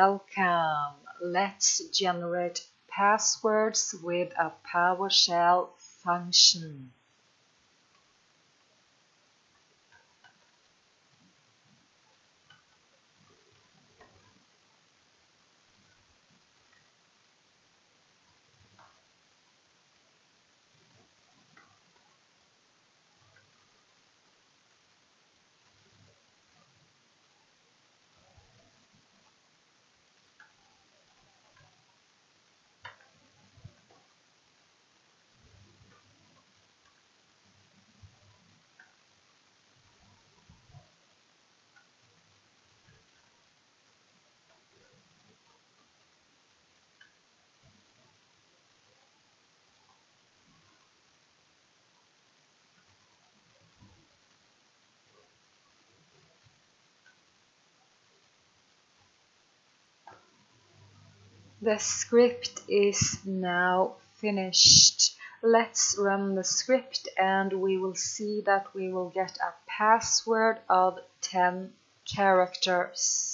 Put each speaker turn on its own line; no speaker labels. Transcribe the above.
Welcome! Let's generate passwords with a PowerShell function. The script is now finished. Let's run the script and we will see that we will get a password of 10 characters.